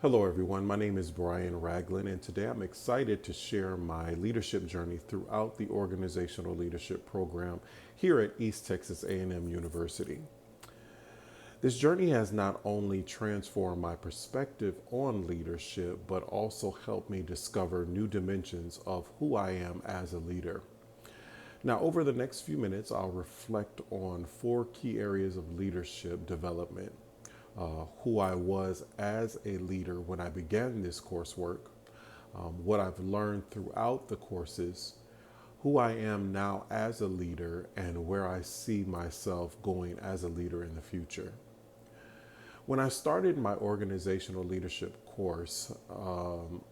Hello, everyone. My name is Brian Ragland, and today I'm excited to share my leadership journey throughout the organizational leadership program here at East Texas A&M University. This journey has not only transformed my perspective on leadership, but also helped me discover new dimensions of who I am as a leader. Now, over the next few minutes, I'll reflect on four key areas of leadership development: who I was as a leader when I began this coursework, what I've learned throughout the courses, who I am now as a leader, and where I see myself going as a leader in the future. When I started my organizational leadership course,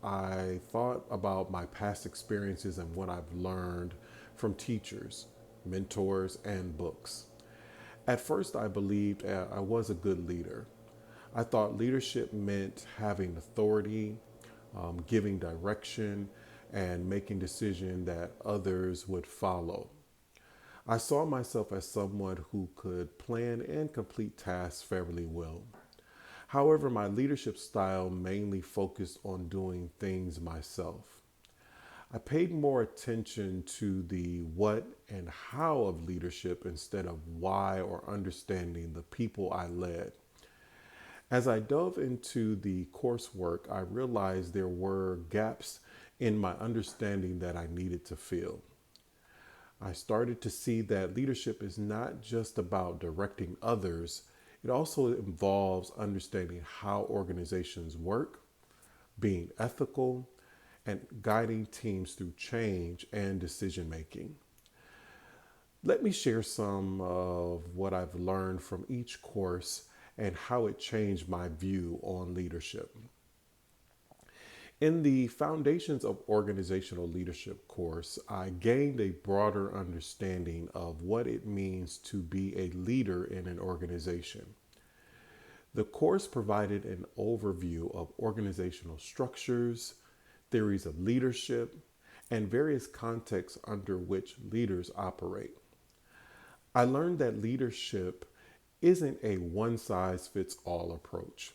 I thought about my past experiences and what I've learned from teachers, mentors, and books. At first, I believed I was a good leader. I thought leadership meant having authority, giving direction, and making decisions that others would follow. I saw myself as someone who could plan and complete tasks fairly well. However, my leadership style mainly focused on doing things myself. I paid more attention to the what and how of leadership instead of why or understanding the people I led. As I dove into the coursework, I realized there were gaps in my understanding that I needed to fill. I started to see that leadership is not just about directing others, it also involves understanding how organizations work, being ethical, and guiding teams through change and decision making. Let me share some of what I've learned from each course and how it changed my view on leadership. In the Foundations of Organizational Leadership course, I gained a broader understanding of what it means to be a leader in an organization. The course provided an overview of organizational structures, theories of leadership, and various contexts under which leaders operate. I learned that leadership isn't a one size fits all approach.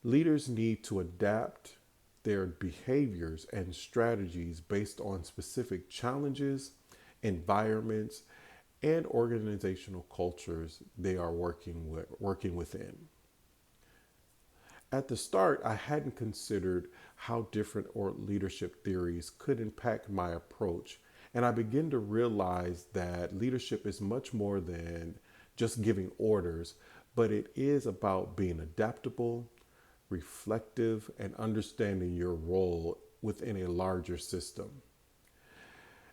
Leaders need to adapt their behaviors and strategies based on specific challenges, environments, and organizational cultures they are working within. At the start, I hadn't considered how different or leadership theories could impact my approach, and I began to realize that leadership is much more than just giving orders, but it is about being adaptable, reflective, and understanding your role within a larger system.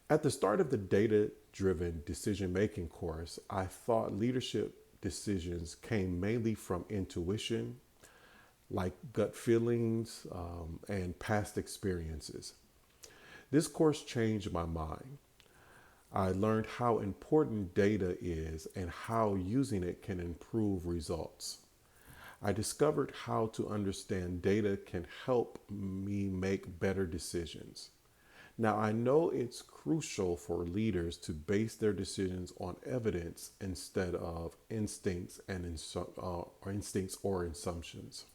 At the start of the data driven decision making course, I thought leadership decisions came mainly from intuition, like gut feelings and past experiences. This course changed my mind. I learned how important data is and how using it can improve results. I discovered how to understand data can help me make better decisions. Now, I know it's crucial for leaders to base their decisions on evidence instead of instincts or assumptions.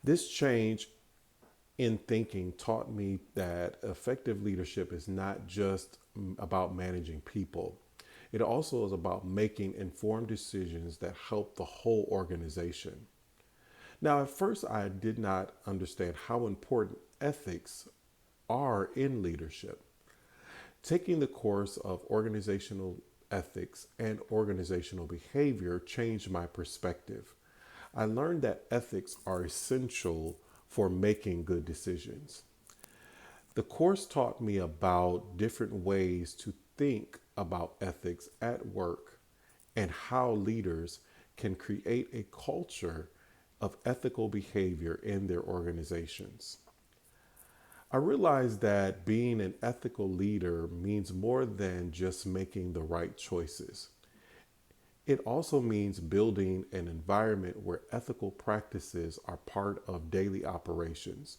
This change in thinking taught me that effective leadership is not just about managing people. It also is about making informed decisions that help the whole organization. Now, at first, I did not understand how important ethics are in leadership. Taking the course of organizational ethics and organizational behavior changed my perspective. I learned that ethics are essential for making good decisions. The course taught me about different ways to think about ethics at work and how leaders can create a culture of ethical behavior in their organizations. I realized that being an ethical leader means more than just making the right choices. It also means building an environment where ethical practices are part of daily operations.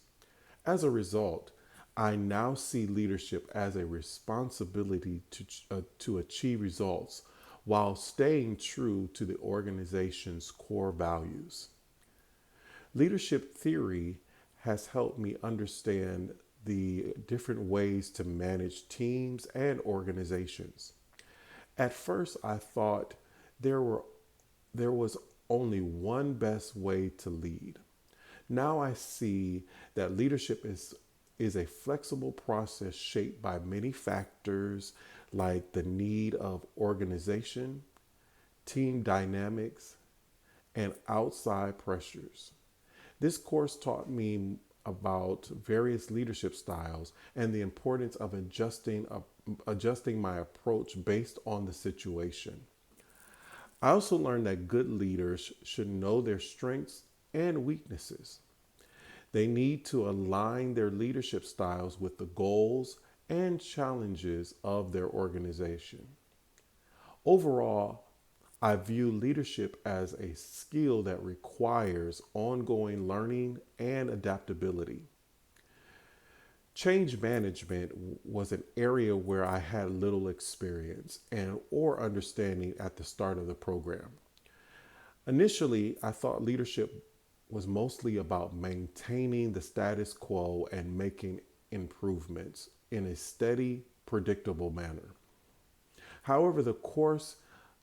As a result, I now see leadership as a responsibility to achieve results while staying true to the organization's core values. Leadership theory has helped me understand the different ways to manage teams and organizations. At first, I thought there were there was only one best way to lead. Now I see that leadership is a flexible process shaped by many factors like the need of organization, team dynamics, and outside pressures. This course taught me about various leadership styles and the importance of adjusting my approach based on the situation. I also learned that good leaders should know their strengths and weaknesses. They need to align their leadership styles with the goals and challenges of their organization. Overall, I view leadership as a skill that requires ongoing learning and adaptability. Change management was an area where I had little experience and or understanding at the start of the program. Initially, I thought leadership was mostly about maintaining the status quo and making improvements in a steady, predictable manner. However, the course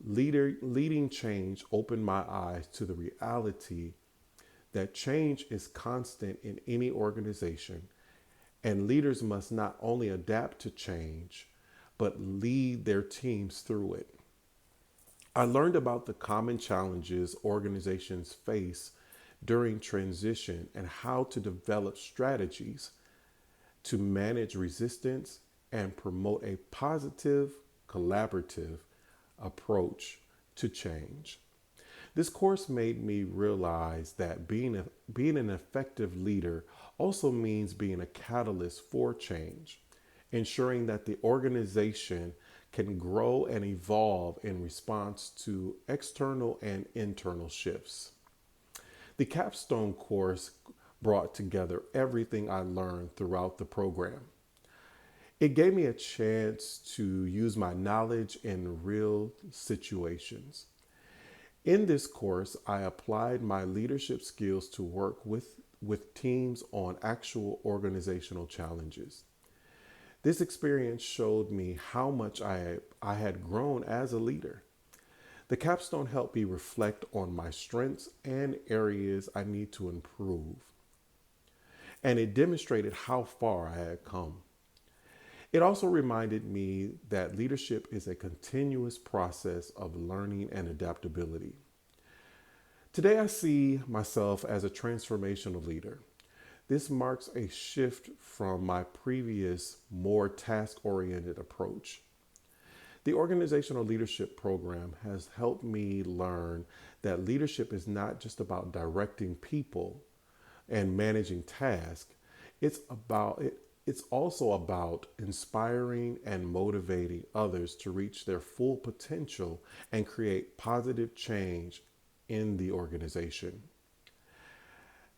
leading change opened my eyes to the reality that change is constant in any organization, and leaders must not only adapt to change, but lead their teams through it. I learned about the common challenges organizations face during transition and how to develop strategies to manage resistance and promote a positive, collaborative approach to change. This course made me realize that being an effective leader also means being a catalyst for change, ensuring that the organization can grow and evolve in response to external and internal shifts. The capstone course brought together everything I learned throughout the program. It gave me a chance to use my knowledge in real situations. In this course, I applied my leadership skills to work with teams on actual organizational challenges. This experience showed me how much I had grown as a leader. The capstone helped me reflect on my strengths and areas I need to improve, and it demonstrated how far I had come. It also reminded me that leadership is a continuous process of learning and adaptability. Today, I see myself as a transformational leader. This marks a shift from my previous, more task oriented approach. The organizational leadership program has helped me learn that leadership is not just about directing people and managing tasks. It's also about inspiring and motivating others to reach their full potential and create positive change in the organization.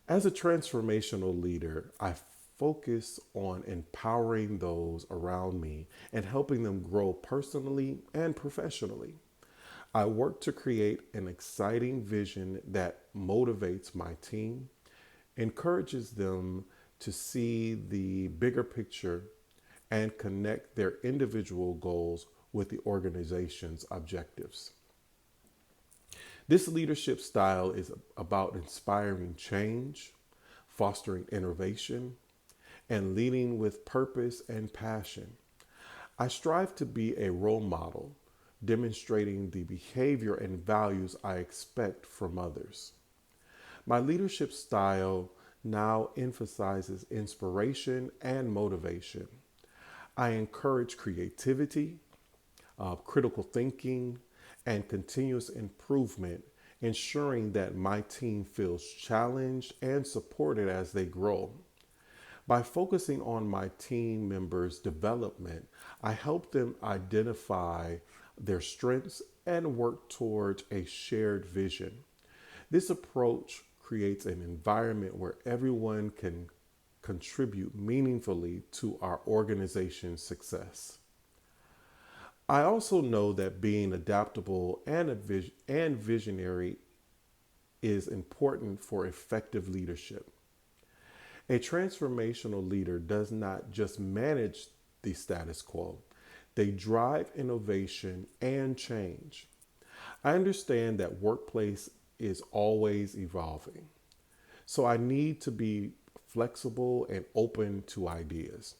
As a transformational leader, I focus on empowering those around me and helping them grow personally and professionally. I work to create an exciting vision that motivates my team, encourages them to see the bigger picture, and connect their individual goals with the organization's objectives. This leadership style is about inspiring change, fostering innovation, and leading with purpose and passion. I strive to be a role model, demonstrating the behavior and values I expect from others. My leadership style now emphasizes inspiration and motivation. I encourage creativity, critical thinking, and continuous improvement, ensuring that my team feels challenged and supported as they grow. By focusing on my team members' development, I help them identify their strengths and work towards a shared vision. This approach creates an environment where everyone can contribute meaningfully to our organization's success. I also know that being adaptable and visionary is important for effective leadership. A transformational leader does not just manage the status quo, they drive innovation and change. I understand that workplace is always evolving, so I need to be flexible and open to ideas.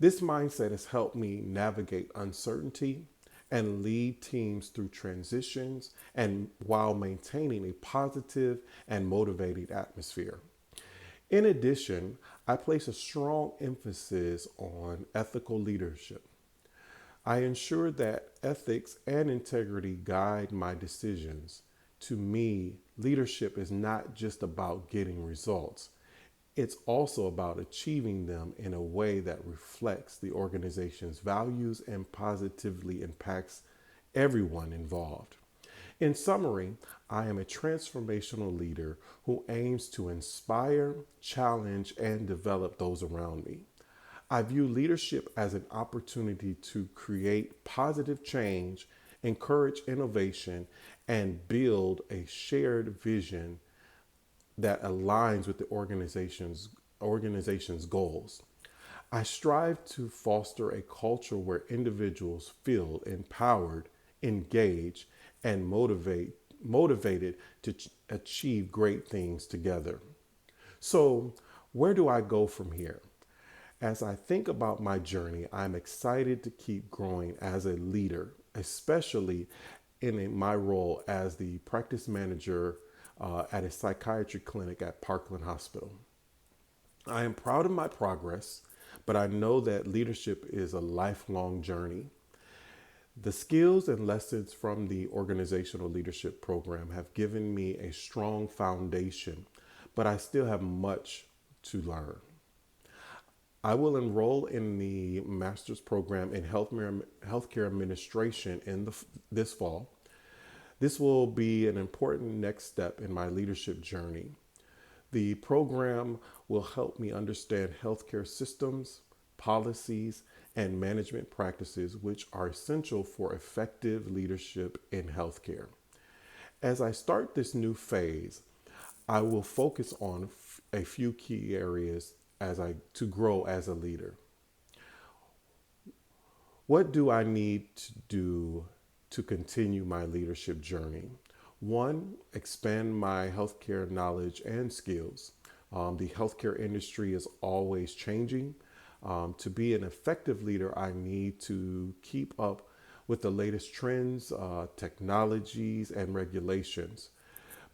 This mindset has helped me navigate uncertainty and lead teams through transitions and while maintaining a positive and motivating atmosphere. In addition, I place a strong emphasis on ethical leadership. I ensure that ethics and integrity guide my decisions. To me, leadership is not just about getting results, it's also about achieving them in a way that reflects the organization's values and positively impacts everyone involved. In summary, I am a transformational leader who aims to inspire, challenge, and develop those around me. I view leadership as an opportunity to create positive change, encourage innovation, and build a shared vision that aligns with the organization's goals. I strive to foster a culture where individuals feel empowered, engaged, and motivated to achieve great things together. So, where do I go from here? As I think about my journey, I'm excited to keep growing as a leader, especially in my role as the practice manager at a psychiatry clinic at Parkland Hospital. I am proud of my progress, but I know that leadership is a lifelong journey. The skills and lessons from the organizational leadership program have given me a strong foundation, but I still have much to learn. I will enroll in the master's program in healthcare administration this fall. This will be an important next step in my leadership journey. The program will help me understand healthcare systems, policies, and management practices which are essential for effective leadership in healthcare. As I start this new phase, I will focus on a few key areas to grow as a leader. What do I need to do to continue my leadership journey? One, expand my healthcare knowledge and skills. The healthcare industry is always changing. To be an effective leader, I need to keep up with the latest trends, technologies, and regulations.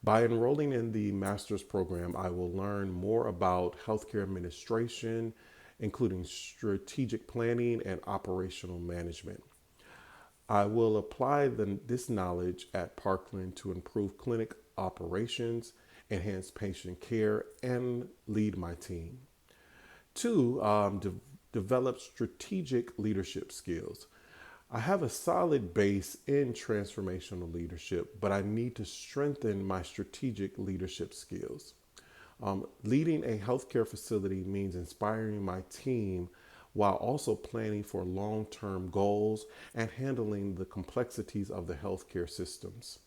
By enrolling in the master's program, I will learn more about healthcare administration, including strategic planning and operational management. I will apply this knowledge at Parkland to improve clinic operations, enhance patient care, and lead my team. Two, develop strategic leadership skills. I have a solid base in transformational leadership, but I need to strengthen my strategic leadership skills. Leading a healthcare facility means inspiring my team while also planning for long-term goals and handling the complexities of the healthcare systems.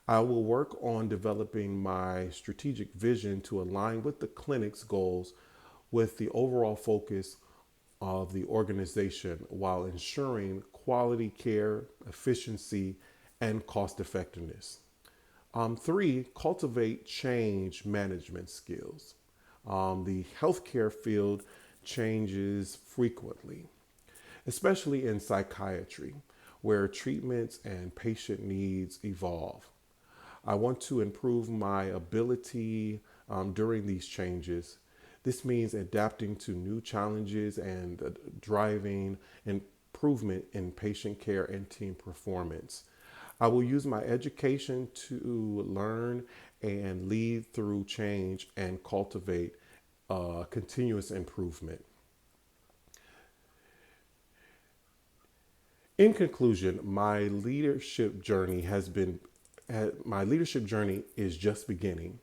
I will work on developing my strategic vision to align with the clinic's goals with the overall focus of the organization while ensuring quality care, efficiency, and cost effectiveness. Three, cultivate change management skills. The healthcare field changes frequently, especially in psychiatry, where treatments and patient needs evolve. I want to improve my ability during these changes. This means adapting to new challenges and driving improvement in patient care and team performance. I will use my education to learn and lead through change and cultivate continuous improvement. In conclusion, my leadership journey is just beginning.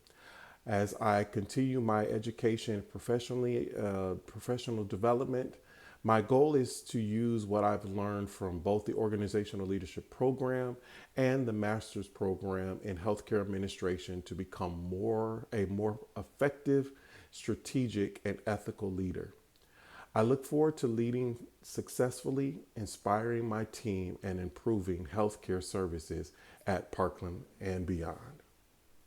As I continue my education professional development, My goal is to use what I've learned from both the organizational leadership program and the master's program in healthcare administration to become a more effective, strategic, and ethical leader. I look forward to leading successfully, inspiring my team, and improving healthcare services at Parkland and beyond.